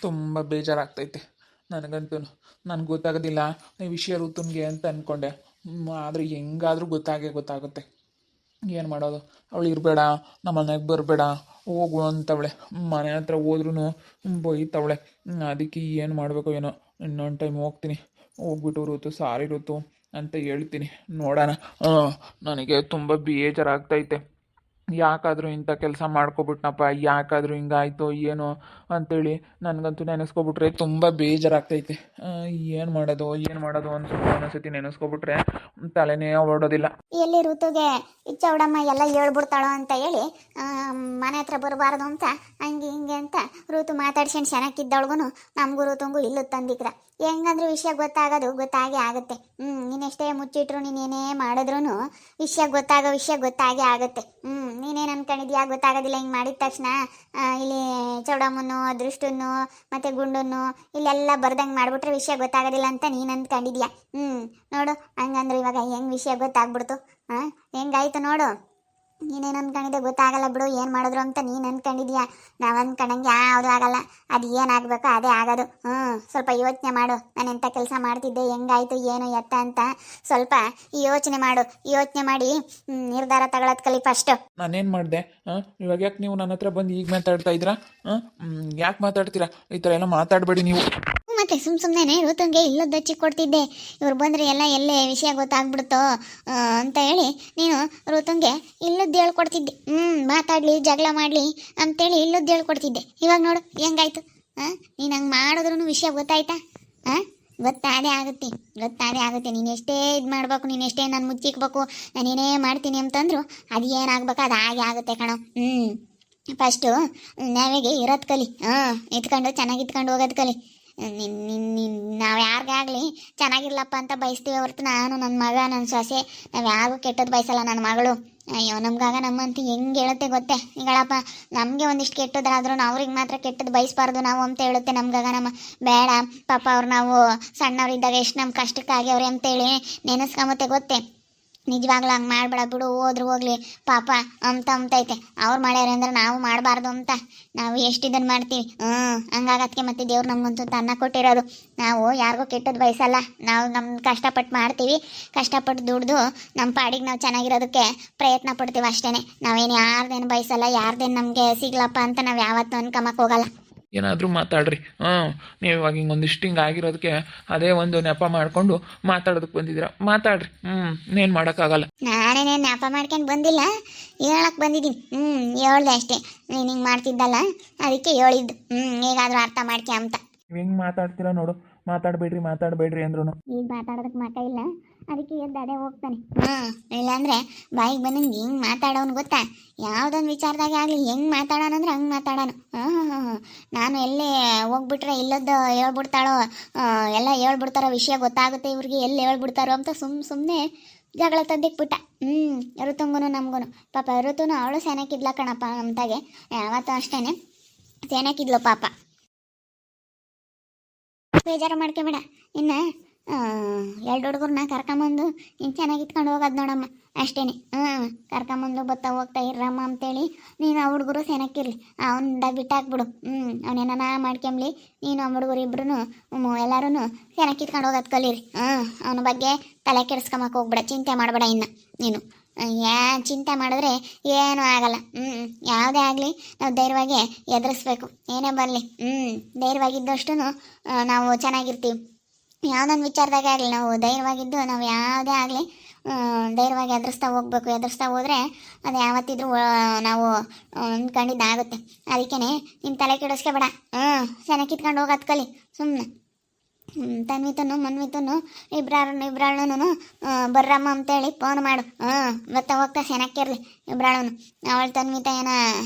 ತುಂಬ ಬೇಜಾರಾಗ್ತೈತೆ ನನಗಂತೂ. ನನಗೆ ಗೊತ್ತಾಗೋದಿಲ್ಲ ಈ ವಿಷಯ ಋತುನ್ಗೆ ಅಂತ ಅಂದ್ಕೊಂಡೆ. ಆದರೆ ಹೆಂಗಾದರೂ ಗೊತ್ತಾಗುತ್ತೆ. ಏನು ಮಾಡೋದು? ಅವಳು ಇರಬೇಡ, ನಮ್ಮ ಮನೆಗೆ ಬರಬೇಡ, ಹೋಗು ಅಂತವಳೆ. ಮನೆ ಹತ್ರ ಹೋದ್ರೂ ಬೈತವಳೆ. ಅದಕ್ಕೆ ಏನು ಮಾಡಬೇಕು ಏನೋ. ಇನ್ನೊಂದು ಟೈಮ್ ಹೋಗ್ತೀನಿ, ಹೋಗ್ಬಿಟ್ಟು ಋತು ಸಾರಿ ಋತು ಅಂತ ಹೇಳ್ತೀನಿ. ನೋಡೋಣ. ನನಗೆ ತುಂಬ ಬೇಜಾರಾಗ್ತೈತೆ. ಯಾಕಾದರೂ ಇಂಥ ಕೆಲಸ ಮಾಡ್ಕೊಬಿಟ್ನಪ್ಪ, ಯಾಕಾದರೂ ಹಿಂಗಾಯ್ತು ಏನೋ ಅಂಥೇಳಿ ನನಗಂತೂ ನೆನೆಸ್ಕೊಬಿಟ್ರೆ ತುಂಬ ಬೇಜಾರಾಗ್ತೈತೆ. ಏನು ಮಾಡೋದು ಅನ್ಸುತ್ತೆ. ಒಂದೊಂದ್ಸತಿ ನೆನೆಸ್ಕೊಬಿಟ್ರೆ ತಲೆನೇ ಹೊರಡೋದಿಲ್ಲ. ಎಲ್ಲಿ ಋತುಗೆ ಈ ಚೌಡಮ್ಮ ಎಲ್ಲ ಹೇಳ್ಬಿಡ್ತಾಳೋ ಅಂತ ಹೇಳಿ ಮನೆ ಹತ್ರ ಬರಬಾರ್ದು ಅಂತ ಹಂಗೆ ಹಿಂಗೆ ಅಂತ ಋತು ಮಾತಾಡ್ಸ್ಕೊಂಡು ಚೆನ್ನಾಗಿದ್ದವಳಿಗೂ ನಮಗೂ ಋತುಂಗೂ ಇಲ್ಲೂ ತಂದಿಕ್ರ. ಹೆಂಗಂದ್ರೆ ವಿಷಯ ಗೊತ್ತಾಗೇ ಆಗುತ್ತೆ. ನೀನೆಷ್ಟೇ ಮುಚ್ಚಿಟ್ರು ನೀನೇನೇ ಮಾಡಿದ್ರು ವಿಷಯ ಗೊತ್ತಾಗೇ ಆಗುತ್ತೆ. ನೀನೇನು ಅನ್ಕೊಂಡಿದ್ಯಾ ಗೊತ್ತಾಗೋದಿಲ್ಲ. ಹಿಂಗೆ ಮಾಡಿದ ತಕ್ಷಣ ಇಲ್ಲಿ ಚೌಡಮ್ಮನ್ನು ದೃಷ್ಟನ್ನು ಮತ್ತು ಗುಂಡನ್ನು ಇಲ್ಲೆಲ್ಲ ಬರ್ದಂಗೆ ಮಾಡಿಬಿಟ್ರೆ ವಿಷಯ ಗೊತ್ತಾಗೋದಿಲ್ಲ ಅಂತ ನೀನು ಅಂದ್ಕೊಂಡಿದ್ಯಾ. ನೋಡು ಹಂಗಂದ್ರೆ ಇವಾಗ ಹೆಂಗೆ ವಿಷಯ ಗೊತ್ತಾಗ್ಬಿಡ್ತು. ಹೆಂಗಾಯ್ತು ನೋಡು. ನೀನೇನು ಅನ್ಕೊಂಡಿದ್ದೆ ಗೊತ್ತಾಗಲ್ಲ ಬಿಡು, ಏನು ಮಾಡಿದ್ರು ಅಂತ ನೀನು ಅಂದ್ಕೊಂಡಿದ್ಯಾ. ನಾವು ಅಂದ್ಕೊಂಡಂಗೆ ಯಾವುದು ಆಗಲ್ಲ. ಅದು ಏನಾಗಬೇಕು ಅದೇ ಆಗೋದು. ಸ್ವಲ್ಪ ಯೋಚನೆ ಮಾಡು. ನಾನು ಎಂಥ ಕೆಲಸ ಮಾಡ್ತಿದ್ದೆ, ಹೆಂಗಾಯ್ತು ಏನು ಎತ್ತ ಅಂತ ಸ್ವಲ್ಪ ಯೋಚನೆ ಮಾಡಿ ನಿರ್ಧಾರ ತಗೊಳ್ಳೋದು ಕಲಿ ಫಸ್ಟು. ನಾನೇನು ಮಾಡಿದೆ? ಇವಾಗ ಯಾಕೆ ನೀವು ನನ್ನ ಹತ್ರ ಬಂದು ಈಗ ಮಾತಾಡ್ತಾ ಇದ್ದೀರಾ? ಯಾಕೆ ಮಾತಾಡ್ತೀರಾ? ಈ ಥರ ಎಲ್ಲ ಮಾತಾಡಬೇಡಿ ನೀವು. ಮತ್ತೆ ಸುಮ್ಮನೆ ಋತುಂಗೆ ಇಲ್ಲದ ಹಚ್ಚಿ ಕೊಡ್ತಿದ್ದೆ. ಇವ್ರು ಬಂದರೆ ಎಲ್ಲೇ ವಿಷಯ ಗೊತ್ತಾಗ್ಬಿಡ್ತೋ ಅಂತ ಹೇಳಿ ನೀನು ಋತುಂಗೆ ಇಲ್ಲದ್ದು ಹೇಳ್ಕೊಡ್ತಿದ್ದೆ. ಮಾತಾಡಲಿ ಜಗಳ ಮಾಡಲಿ ಅಂತೇಳಿ ಇಲ್ಲದ್ದು ಹೇಳ್ಕೊಡ್ತಿದ್ದೆ. ಇವಾಗ ನೋಡು ಹೆಂಗಾಯ್ತು. ನೀನು ಹಂಗೆ ಮಾಡಿದ್ರೂ ವಿಷಯ ಗೊತ್ತಾಯ್ತಾ? ಗೊತ್ತಾದೇ ಆಗುತ್ತೆ. ನೀನು ಎಷ್ಟೇ ಇದು ಮಾಡ್ಬೇಕು, ನೀನು ಎಷ್ಟೇ ನಾನು ಮುಚ್ಚಿಕ್ಬೇಕು, ನಾನೇನೇ ಮಾಡ್ತೀನಿ ಅಂತಂದ್ರು ಅದು ಏನಾಗ್ಬೇಕು ಅದು ಹಾಗೆ ಆಗುತ್ತೆ ಕಣೋ. ಫಸ್ಟು ನಾವಿಗೆ ಇರೋದು ಕಲಿ. ಚೆನ್ನಾಗಿ ಇಟ್ಕೊಂಡು ಹೋಗೋದು ಕಲಿ. ನಾವು ಯಾರಿಗಾಗಲಿ ಚೆನ್ನಾಗಿರ್ಲಪ್ಪ ಅಂತ ಬಯಸ್ತೀವಿ ಹೊರತು ನಾನು ನನ್ನ ಮಗ ನನ್ನ ಸೊಸೆ ನಾವು ಯಾರಿಗೂ ಕೆಟ್ಟದ್ದು ಬಯಸಲ್ಲ. ನನ್ನ ಮಗಳು ಅಯ್ಯೋ ನಮ್ಗಾಗ ನಮ್ಮಂತೂ ಹೆಂಗೆ ಹೇಳುತ್ತೆ ಗೊತ್ತೇ ಈಗಳಪ್ಪ. ನಮಗೆ ಒಂದಿಷ್ಟು ಕೆಟ್ಟದ್ರಾದ್ರೂ ಅವ್ರಿಗೆ ಮಾತ್ರ ಕೆಟ್ಟದ್ದು ಬಯಸ್ಬಾರ್ದು ನಾವು ಅಂತ ಹೇಳುತ್ತೆ ನಮ್ಗಾಗ. ನಮ್ಮ ಬೇಡ ಪಾಪ ಅವ್ರು ನಾವು ಸಣ್ಣವ್ರಿದ್ದಾಗ ಎಷ್ಟು ನಮ್ಮ ಕಷ್ಟಕ್ಕಾಗ್ಯವ್ರೆ ಅಂತೇಳಿ ನೆನೆಸ್ಕೊಂಬತ್ತೆ ಗೊತ್ತೇ. ನಿಜವಾಗ್ಲೂ ಹಂಗೆ ಮಾಡಬೇಡ ಬಿಡು, ಹೋದ್ರು ಹೋಗ್ಲಿ ಪಾಪ ಅಂತೈತೆ. ಅವ್ರು ಮಾಡ್ಯಾರ ಅಂದ್ರೆ ನಾವು ಮಾಡಬಾರ್ದು ಅಂತ ನಾವು ಎಷ್ಟು ಇದನ್ನು ಮಾಡ್ತೀವಿ. ಹಂಗಾಗತ್ಕೆ ಮತ್ತೆ ದೇವ್ರು ನಮಗಂತೂ ಅನ್ನ ಕೊಟ್ಟಿರೋದು. ನಾವು ಯಾರಿಗೂ ಕೆಟ್ಟದ್ದು ಬಯಸಲ್ಲ. ನಾವು ನಮ್ಮ ಕಷ್ಟಪಟ್ಟು ಮಾಡ್ತೀವಿ, ಕಷ್ಟಪಟ್ಟು ದುಡ್ದು ನಮ್ಮ ಪಾಡಿಗೆ ನಾವು ಚೆನ್ನಾಗಿರೋದಕ್ಕೆ ಪ್ರಯತ್ನ ಪಡ್ತೀವಿ ಅಷ್ಟೇ. ನಾವೇನು ಯಾರ್ದೇನು ಬಯಸಲ್ಲ, ಯಾರ್ದೇನು ನಮಗೆ ಸಿಗ್ಲಪ್ಪ ಅಂತ ನಾವು ಯಾವತ್ತೂ ಅನ್ಕೊಂಬಕ್ಕೆ ಹೋಗಲ್ಲ. ಏನಾದರೂ ಮಾತಾಡ್ರಿ. ನೀವು ಇವಾಗ ಹಿಂಗೊಂದಿಷ್ಟು ಹಿಂಗೆ ಆಗಿರೋದಕ್ಕೆ ಅದೇ ಒಂದು ನೆಪ ಮಾಡಿಕೊಂಡು ಮಾತಾಡೋದಕ್ಕೆ ಬಂದಿದ್ದೀರಾ. ಮಾತಾಡ್ರಿ. ಇನ್ನೇನು ಮಾಡೋಕ್ಕಾಗಲ್ಲ. ನಾನೇನೇನು ನೆಪ ಮಾಡ್ಕೊಂಡು ಬಂದಿಲ್ಲ, ಹೇಳಕ್ಕೆ ಬಂದಿದ್ದೀನಿ. ಹೇಳ್ದೆ ಅಷ್ಟೇ. ನೀನು ಹಿಂಗೆ ಮಾಡ್ತಿದ್ದಲ್ಲ ಅದಕ್ಕೆ ಹೇಳಿದ್ದು. ಹೇಗಾದರೂ ಅರ್ಥ ಮಾಡ್ಕೆ ಅಂತ. ಹೆಂಗೆ ಮಾತಾಡ್ತೀರಾ ನೋಡು. ಮಾತಾಡಬೇಡ್ರಿ ಅಂದ್ರೂ ಈಗ ಮಾತಾಡೋದಕ್ಕೆ ಮಠ ಇಲ್ಲ, ಅದಕ್ಕೆ ಎದ್ದು ಅದೇ ಹೋಗ್ತಾನೆ. ಇಲ್ಲಾಂದರೆ ಬಾಯಿಗೆ ಬಂದಂಗೆ ಹೆಂಗೆ ಮಾತಾಡೋನು ಗೊತ್ತಾ. ಯಾವುದೊಂದು ವಿಚಾರದಾಗೆ ಆಗಲಿ ಹೆಂಗೆ ಮಾತಾಡೋಣ ಅಂದ್ರೆ ಹಂಗೆ ಮಾತಾಡೋನು. ನಾನು ಎಲ್ಲೇ ಹೋಗ್ಬಿಟ್ರೆ ಇಲ್ಲದ್ದು ಹೇಳ್ಬಿಡ್ತಾಳೋ, ಎಲ್ಲ ಹೇಳ್ಬಿಡ್ತಾರೋ, ವಿಷಯ ಗೊತ್ತಾಗುತ್ತೆ ಇವ್ರಿಗೆ ಎಲ್ಲಿ ಹೇಳ್ಬಿಡ್ತಾರೋ ಅಂತ ಸುಮ್ಮನೆ ಜಗಳ ತಂದಿಕ್ಬಿಟ್ಟ. ಋತುಂಗೂ ನಮಗೂ ಪಾಪ. ಋತುನು ಅವಳು ಸೆನಕಿದ್ಲ ಕಣಪ್ಪ ನಮ್ತಾಗೆ. ಯಾವತ್ತೂ ಅಷ್ಟೇ ಸೆನಕಿದ್ಲು ಪಾಪ. ಬೇಜಾರು ಮಾಡ್ಕೊಬೇಡ. ಇನ್ನು 2 ಹುಡುಗರನ್ನ ಕರ್ಕೊಂಬಂದು ನೀನು ಚೆನ್ನಾಗಿ ಇಟ್ಕೊಂಡು ಹೋಗೋದು ನೋಡಮ್ಮ ಅಷ್ಟೇ. ಕರ್ಕೊಂಬಂದು ಹೋಗ್ತಾ ಇರಮ್ಮ ಅಂತೇಳಿ ನೀನು ಆ ಹುಡುಗರು ಸೆನಕ್ಕಿರ್ಲಿ, ಅವನ ಬಿಟ್ಟಾಕ್ಬಿಡು. ಅವನೇನ ಮಾಡ್ಕೊಂಬ್ಲಿ. ನೀನು ಆ ಹುಡುಗರು ಇಬ್ರು ಎಲ್ಲರೂ ಸೆನಕ್ಕಿತ್ಕೊಂಡು ಹೋಗೋದು ಕಲೀರಿ. ಅವನ ಬಗ್ಗೆ ತಲೆ ಕೆಡಿಸ್ಕೊಂಬಕ್ಕೆ ಹೋಗ್ಬೇಡ, ಚಿಂತೆ ಮಾಡಬೇಡ. ಇನ್ನು ನೀನು ಚಿಂತೆ ಮಾಡಿದ್ರೆ ಏನೂ ಆಗಲ್ಲ. ಯಾವುದೇ ಆಗಲಿ ನಾವು ಧೈರ್ಯವಾಗಿ ಎದುರಿಸ್ಬೇಕು. ಏನೇ ಬರಲಿ ಧೈರ್ಯವಾಗಿದ್ದಷ್ಟು ನಾವು ಚೆನ್ನಾಗಿರ್ತೀವಿ. ಯಾವುದೊಂದು ವಿಚಾರದಾಗ ಆಗಲಿ ನಾವು ಧೈರ್ಯವಾಗಿದ್ದು ನಾವು ಯಾವುದೇ ಆಗಲಿ ಧೈರ್ಯವಾಗಿ ಎದುರಿಸ್ತಾ ಹೋಗ್ಬೇಕು. ಎದುರಿಸ್ತಾ ಹೋದರೆ ಅದು ಯಾವತ್ತಿದ್ರೂ ನಾವು ಅಂದ್ಕೊಂಡಿದ್ದಾಗುತ್ತೆ. ಅದಕ್ಕೇ ನಿನ್ನ ತಲೆ ಕೆಡಿಸ್ಕೊಬೇಡ. ಚೆನ್ನಾಗಿ ಹೋಗೋದು ಕಲಿ ಸುಮ್ಮನೆ. ತನ್ವಿತನು ಮನ್ವಿತನು ಇಬ್ರಾಳನು ಬರ್ರಮ್ಮ ಅಂತೇಳಿ ಫೋನ್ ಮಾಡು. ಹೋಗ್ತಾ ಸೆನಕ್ಕಿರ್ಲಿ ಇಬ್ರಾಳನು. ಅವಳು ತನ್ವಿತ ಏನೋ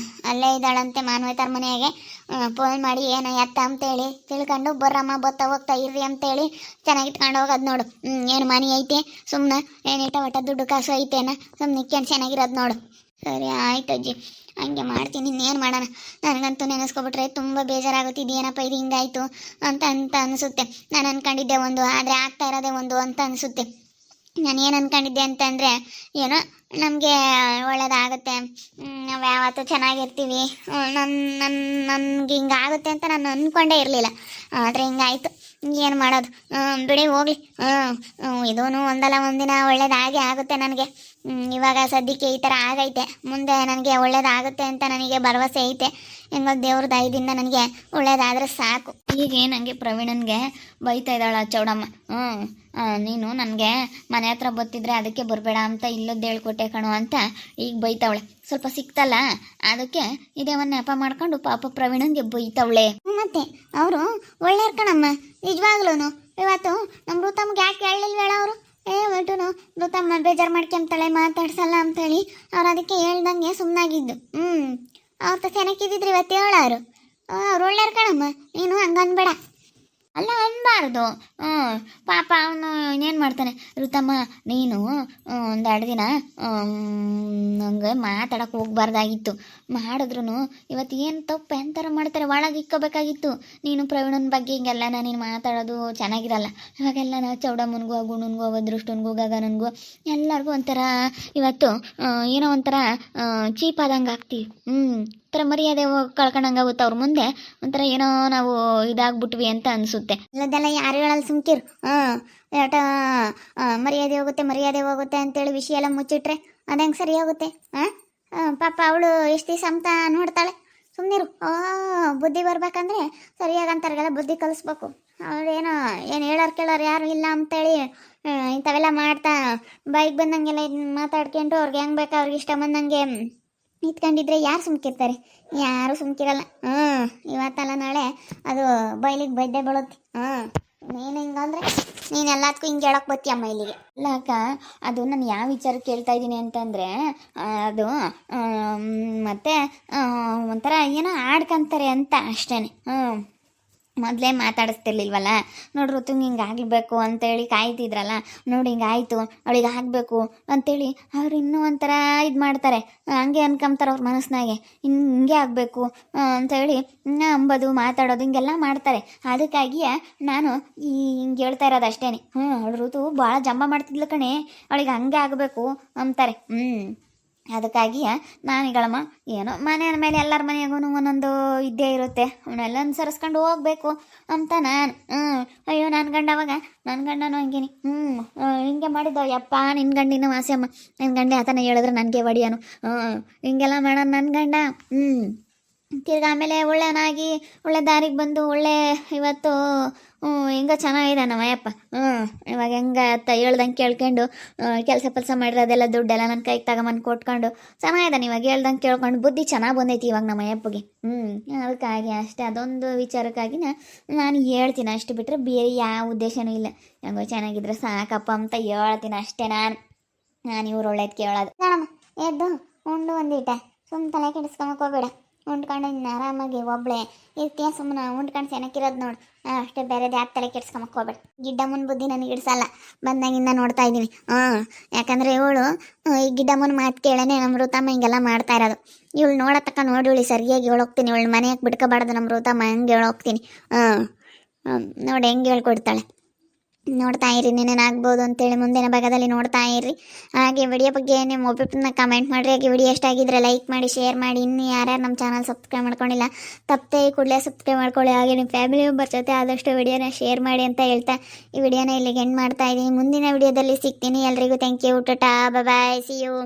ಅಲ್ಲೇ ಇದ್ದಾಳಂತೆ ಮಾನ್ವಿತರ ಮನೆಯಾಗೆ. ಫೋನ್ ಮಾಡಿ ಏನೋ ಎತ್ತ ಅಂತೇಳಿ ತಿಳ್ಕೊಂಡು ಬರ್ರಮ್ಮ ಹೋಗ್ತಾ ಇರ್ರಿ ಅಂತೇಳಿ ಚೆನ್ನಾಗಿಟ್ಕೊಂಡು ಹೋಗೋದು ನೋಡು. ಏನು ಮನೆ ಐತೆ ಸುಮ್ಮನೆ ಏನಿಟ್ಟ ಒಟ್ಟ ದುಡ್ಡು ಕಾಸು ಐತೇನ ಸುಮ್ಮನೆ ಇಕ್ಕೊಂಡು ಚೆನ್ನಾಗಿರೋದು ನೋಡು. ಸರಿ ಆಯ್ತು ಅಜ್ಜಿ, ಹಂಗೆ ಮಾಡ್ತೀನಿ. ಇನ್ನೇನು ಮಾಡೋಣ. ನನಗಂತೂ ನೆನೆಸ್ಕೊಬಿಟ್ರೆ ತುಂಬ ಬೇಜಾರಾಗುತ್ತಿದ್ದು. ಏನಪ್ಪ ಇದು ಹಿಂಗಾಯಿತು ಅಂತ ಅನಿಸುತ್ತೆ. ನಾನು ಅಂದ್ಕೊಂಡಿದ್ದೆ ಒಂದು, ಆದರೆ ಆಗ್ತಾ ಇರೋದೇ ಒಂದು ಅಂತ ಅನಿಸುತ್ತೆ. ನಾನು ಏನು ಅಂದ್ಕೊಂಡಿದ್ದೆ ಅಂತಂದರೆ ಏನೋ ನಮಗೆ ಒಳ್ಳೇದಾಗುತ್ತೆ, ನಾವು ಯಾವತ್ತೂ ಚೆನ್ನಾಗಿರ್ತೀವಿ. ನನ್ಗೆ ಹಿಂಗಾಗುತ್ತೆ ಅಂತ ನಾನು ಅಂದ್ಕೊಂಡೇ ಇರಲಿಲ್ಲ, ಆದರೆ ಹಿಂಗಾಯಿತು. ಏನು ಮಾಡೋದು, ಬಿಡಿ ಹೋಗ್ಲಿ. ಇದೂ ಒಂದಲ್ಲ ಒಂದಿನ ಒಳ್ಳೇದಾಗೇ ಆಗುತ್ತೆ ನನಗೆ. ಇವಾಗ ಸದ್ಯಕ್ಕೆ ಈ ಥರ ಆಗೈತೆ, ಮುಂದೆ ನನಗೆ ಒಳ್ಳೇದಾಗುತ್ತೆ ಅಂತ ನನಗೆ ಭರವಸೆ ಐತೆ. ಹೆಂಗೋ ದೇವ್ರ ದಯದಿಂದ ನನಗೆ ಒಳ್ಳೇದಾದರೆ ಸಾಕು. ಹೀಗೆ ನನಗೆ ಪ್ರವೀಣನ್ಗೆ ಬೈತಾ ಇದ್ದಾಳ ಚೌಡಮ್ಮ. ನೀನು ನನಗೆ ಮನೆ ಹತ್ರ ಬತ್ತಿದ್ರೆ ಅದಕ್ಕೆ ಬರಬೇಡ ಅಂತ ಇಲ್ಲದ್ದು ಹೇಳ್ಕೊಟ್ಟೆ ಕಣೋ ಅಂತ ಈಗ ಬೈತಾವಳೆ. ಸ್ವಲ್ಪ ಸಿಕ್ತಲ್ಲ ಅದಕ್ಕೆ ಇದೇ ಒಂದು ನೆಪ ಮಾಡ್ಕೊಂಡು ಪಾಪ ಪ್ರವೀಣನ್ಗೆ ಬೈತಾವಳೆ. ಮತ್ತೆ ಅವರು ಒಳ್ಳೆಯವ್ರು ಕಣಮ್ಮ, ನಿಜವಾಗ್ಲೂ. ಇವತ್ತು ನಮ್ಮ ಋತಮ್ಗೆ ಯಾಕೆ ಹೇಳಿಲ್ವೇಳ ಅವರು? ಒಟ್ಟುನು ಋತಮ್ಮ ಬೇಜಾರು ಮಾಡ್ಕೊಂತಾಳೆ, ಮಾತಾಡ್ಸಲ್ಲ ಅಂತೇಳಿ ಅವ್ರು ಅದಕ್ಕೆ ಹೇಳ್ದಂಗೆ ಸುಮ್ಮನಾಗಿದ್ದು. ಅವ್ರ ಚೆನ್ನಾಗಿದ್ದಿದ್ರಿ ಇವತ್ತು ಹೇಳಾರು. ಅವ್ರು ಒಳ್ಳೆಯವ್ರು ಕಣಮ್ಮ, ನೀನು ಹಂಗನ್ಬೇಡ. ಅಲ್ಲ ಅನ್ಬಾರ್ದು. ಪಾಪ ಅವನು ಇನ್ನೇನು ಮಾಡ್ತಾನೆ. ಋತಮ್ಮ ನೀನು ಒಂದೆರಡು ದಿನ ನಂಗೆ ಮಾತಾಡಕ್ಕೆ ಹೋಗ್ಬಾರ್ದಾಗಿತ್ತು. ಮಾಡಿದ್ರು ಇವತ್ತು ಏನು ತಪ್ಪು ಎಂಥರ ಮಾಡ್ತಾರೆ ಒಳಗೆ ಇಕ್ಕೋಬೇಕಾಗಿತ್ತು. ನೀನು ಪ್ರವೀಣನ ಬಗ್ಗೆ ಹಿಂಗೆಲ್ಲ ನೀನು ಮಾತಾಡೋದು ಚೆನ್ನಾಗಿರಲ್ಲ. ಇವಾಗೆಲ್ಲ ಚೌಡಮ್ಮನಿಗೂ ಗುಣನ್ಗೂ ದೃಷ್ಟನ್ಗೂ ಗಗನನ್ಗೂ ಎಲ್ಲರಿಗೂ ಒಂಥರ ಇವತ್ತು ಏನೋ ಒಂಥರ ಚೀಪ್ ಆದಂಗೆ ಆಗ್ತೀವಿ. ಒಂಥರ ಮರ್ಯಾದೆ ಕಳ್ಕೊಂಡಂಗಾಗುತ್ತೆ ಅವ್ರ ಮುಂದೆ. ಒಂಥರ ಏನೋ ನಾವು ಇದಾಗ್ಬಿಟ್ವಿ ಅಂತ ಅನಿಸುತ್ತೆ. ಇಲ್ಲದೆಲ್ಲ ಯಾರು ಹೇಳಲ್ಲ, ಸುಮ್ಕಿರು. ಏಟ ಮರ್ಯಾದೆ ಹೋಗುತ್ತೆ ಅಂತೇಳಿ ವಿಷಯ ಎಲ್ಲ ಮುಚ್ಚಿಟ್ರೆ ಅದು ಹೆಂಗೆ ಸರಿ ಹೋಗುತ್ತೆ? ಪಾಪ ಅವಳು ಎಷ್ಟು ದಿವಸ ಅಂತ ನೋಡ್ತಾಳೆ. ಸುಮ್ಮನಿರು. ಬುದ್ಧಿ ಬರ್ಬೇಕಂದ್ರೆ ಸರಿಯಾಗಿ ಅಂತಾರಿಗೆಲ್ಲ ಬುದ್ಧಿ ಕಲಿಸ್ಬೇಕು. ಅವ್ರೇನೋ ಏನು ಹೇಳೋರು ಕೇಳೋರು ಯಾರು ಇಲ್ಲ ಅಂತೇಳಿ ಇಂಥವೆಲ್ಲ ಮಾಡ್ತಾ ಬೈಕ್ ಬಂದಂಗೆಲ್ಲ ಮಾತಾಡ್ಕೊಂಡು ಅವ್ರಿಗೆ ಹೆಂಗೆ ಬೇಕು ಅವ್ರಿಗೆ ಇಷ್ಟ ಬಂದಂಗೆ ನಿಂತ್ಕೊಂಡಿದ್ರೆ ಯಾರು ಸುಮ್ಕಿರ್ತಾರೆ? ಯಾರು ಸುಮ್ಕಿರಲ್ಲ. ಇವತ್ತಲ್ಲ ನಾಳೆ ಅದು ಬೈಲಿಗೆ ಬೈದೆ ಬೀಳುತ್ತೆ. ನೀನು ಹಿಂಗಂದ್ರೆ ನೀನು ಎಲ್ಲದಕ್ಕೂ ಹಿಂಗೆ ಹೇಳೋಕೆ ಬತ್ತೀಯಮ್ಮ ಇಲ್ಲಿಗೆ. ಇಲ್ಲ ಅಕ್ಕ, ಅದು ನಾನು ಯಾವ ವಿಚಾರ ಕೇಳ್ತಾ ಇದ್ದೀನಿ ಅಂತಂದರೆ ಅದು ಮತ್ತೆ ಒಂಥರ ಏನೋ ಆಡ್ಕೊಂತಾರೆ ಅಂತ ಅಷ್ಟೇ. ಮೊದಲೇ ಮಾತಾಡಿಸ್ತಿರ್ಲಿಲ್ವಲ್ಲ. ನೋಡ್ರಿ ಋತುಂಗೆ ಹಿಂಗೆ ಆಗಬೇಕು ಅಂತೇಳಿ ಕಾಯ್ತಿದ್ರಲ್ಲ, ನೋಡಿ ಹಿಂಗಾಯಿತು ಅವಳಿಗೆ ಆಗಬೇಕು ಅಂತೇಳಿ ಅವ್ರು ಇನ್ನೂ ಒಂಥರ ಇದು ಮಾಡ್ತಾರೆ. ಹಂಗೆ ಅನ್ಕೊಂತಾರೆ ಅವ್ರ ಮನಸ್ಸಿನಾಗೆ, ಹಿಂಗೆ ಆಗಬೇಕು ಅಂಥೇಳಿ ಅಂಬೋದು ಮಾತಾಡೋದು ಹಿಂಗೆಲ್ಲ ಮಾಡ್ತಾರೆ. ಅದಕ್ಕಾಗಿಯೇ ನಾನು ಹಿಂಗೆ ಹೇಳ್ತಾ ಇರೋದು ಅಷ್ಟೇ. ಅವಳು ಋತು ಭಾಳ ಜಂಬ ಮಾಡ್ತಿದ್ಲು ಕಣೆ, ಅವಳಿಗೆ ಹಂಗೆ ಆಗಬೇಕು ಅಂತಾರೆ. ಅದಕ್ಕಾಗಿ ನಾನೀಗಳಮ್ಮ ಏನೋ ಮನೆ ಮೇಲೆ ಎಲ್ಲರ ಮನೆಯಾಗೂ ಒಂದೊಂದು ಇದ್ದೇ ಇರುತ್ತೆ, ಅವನ್ನೆಲ್ಲ ಅನುಸರಿಸ್ಕೊಂಡು ಹೋಗ್ಬೇಕು ಅಂತ ನಾನು. ಅಯ್ಯೋ ನನ್ನ ಗಂಡ ಅವಾಗ ನನ್ನ ಗಂಡನೂ ಹಂಗೇನಿ. ಹಿಂಗೆ ಮಾಡಿದ್ದೋ ಯಪ್ಪ ನಿನ್ನ ಗಂಡಿನ ವಾಸ್ಯಮ್ಮ. ನನ್ನ ಗಂಡ ಆತನ ಹೇಳಿದ್ರೆ ನನಗೆ ಒಡಿಯೋನು. ಹಿಂಗೆಲ್ಲ ಮಾಡೋಣ ನನ್ನ ಗಂಡ. ತಿರ್ಗಿ ಆಮೇಲೆ ಒಳ್ಳೆಯನಾಗಿ ಒಳ್ಳೆ ದಾರಿಗೆ ಬಂದು ಒಳ್ಳೆ ಇವತ್ತು ಹೆಂಗ ಚೆನ್ನಾಗಿದೆ ನಮ್ಮಯ್ಯಪ್ಪ. ಇವಾಗ ಹೆಂಗ ಹೇಳ್ದಂಗೆ ಕೇಳ್ಕೊಂಡು ಕೆಲಸ ಮಾಡಿರೋದೆಲ್ಲ ದುಡ್ಡೆಲ್ಲ ನನ್ನ ಕೈಗೆ ತಗೊಂಬಂದು ಕೊಟ್ಕೊಂಡು ಚೆನ್ನಾಗಿದ್ದಾನೆ. ಇವಾಗ ಹೇಳ್ದಂಗೆ ಕೇಳ್ಕೊಂಡು ಬುದ್ಧಿ ಚೆನ್ನಾಗಿ ಬಂದೈತಿ ಇವಾಗ ನಮ್ಮಯ್ಯಪ್ಪಗೆ. ಅದಕ್ಕಾಗಿ ಅಷ್ಟೇ, ಅದೊಂದು ವಿಚಾರಕ್ಕಾಗಿ ನಾನು ಹೇಳ್ತೀನಿ ಅಷ್ಟು ಬಿಟ್ಟರೆ ಬೇರೆ ಯಾವ ಉದ್ದೇಶನೂ ಇಲ್ಲ. ಹೆಂಗೋ ಚೆನ್ನಾಗಿದ್ರೆ ಸಾಕಪ್ಪ ಅಂತ ಹೇಳ್ತೀನಿ ಅಷ್ಟೇ. ನಾನು ಇವ್ರು ಒಳ್ಳೇದು ಕೇಳೋದು. ಎದ್ದು ಉಂಡು ಒಂದಿಟ ಸುಮ್ಮ ತಲೆ ಕೆಡಿಸ್ಕೊಂಬಕ್ಕೆ ಹೋಗ್ಬೇಡ. ಉಂಡ್ಕೊಂಡು ಇನ್ನು ಆರಾಮಾಗಿ ಒಬ್ಳೆ ಇರ್ತೀಯ, ಸುಮ್ಮನೆ ಉಂಡ್ಕೊಂಡು ಚೆನ್ನಾಗಿರೋದು ನೋಡು ಅಷ್ಟೇ. ಬೇರೆದು ಯಾಕೆ ತಲೆ ಕೆಡ್ಸ್ಕೊಂಬಕ್ಕೆ ಹೋಗ್ಬೇಡ. ಗಿಡ್ಡಮ್ಮನ ಬುದ್ಧಿ ನನಗೆ ಇಡ್ಸಲ್ಲ, ಬಂದಾಗಿಂದ ನೋಡ್ತಾ ಇದ್ದೀನಿ. ಯಾಕಂದರೆ ಇವಳು ಈ ಗಿಡ್ಡಮ್ಮನ ಮಾತು ಕೇಳೇನೆ ನಮ್ಮ ಋತಮ್ಮ ಹಿಂಗೆಲ್ಲ ಮಾಡ್ತಾ ಇರೋದು. ಇವಳು ನೋಡತಕ್ಕ ನೋಡಿ ಇವಳು ಸರಿಯಾಗಿ ಹೇಳೋಗ್ತೀನಿ. ಇವಳು ಮನೆಯಾಗೆ ಬಿಡ್ಕೋಬಾರ್ದು ನಮ್ಮ ಋತಮ್ಮ, ಹಂಗೆ ಹೇಳೋಗ್ತೀನಿ. ನೋಡಿ ಹೆಂಗೆ ಹೇಳ್ಕೊಡ್ತಾಳೆ. ನೋಡ್ತಾ ಇರಿ, ನೆನೇನಾಗ್ಬೋದು ಅಂತೇಳಿ ಮುಂದಿನ ಭಾಗದಲ್ಲಿ ನೋಡ್ತಾ ಇರ್ರಿ. ಹಾಗೆ ವಿಡಿಯೋ ಬಗ್ಗೆ ನಿಮ್ಮ ಒಬ್ಬರನ್ನ ಕಮೆಂಟ್ ಮಾಡಿರಿ. ಹಾಗೆ ವಿಡಿಯೋ ಇಷ್ಟ ಆಗಿದ್ರೆ ಲೈಕ್ ಮಾಡಿ, ಶೇರ್ ಮಾಡಿ. ಇನ್ನು ಯಾರ್ಯಾರು ನಮ್ಮ ಚಾನಲ್ ಸಬ್ಸ್ಕ್ರೈಬ್ ಮಾಡ್ಕೊಂಡಿಲ್ಲ ತಪ್ಪದೆ ಕೂಡಲೇ ಸಬ್ಸ್ಕ್ರೈಬ್ ಮಾಡ್ಕೊಳ್ಳಿ. ಹಾಗೆ ನಿಮ್ಮ ಫ್ಯಾಮಿಲಿ ಮೆಂಬರ್ಸ್ ಜೊತೆ ಆದಷ್ಟು ವಿಡಿಯೋನ ಶೇರ್ ಮಾಡಿ ಅಂತ ಹೇಳ್ತಾ ಈ ವಿಡಿಯೋನ ಇಲ್ಲಿಗೆ ಎಂಡ್ ಮಾಡ್ತಾ ಇದ್ದೀನಿ. ಮುಂದಿನ ವಿಡಿಯೋದಲ್ಲಿ ಸಿಗ್ತೀನಿ. ಎಲ್ರಿಗೂ thank you. Tata, bye, see you.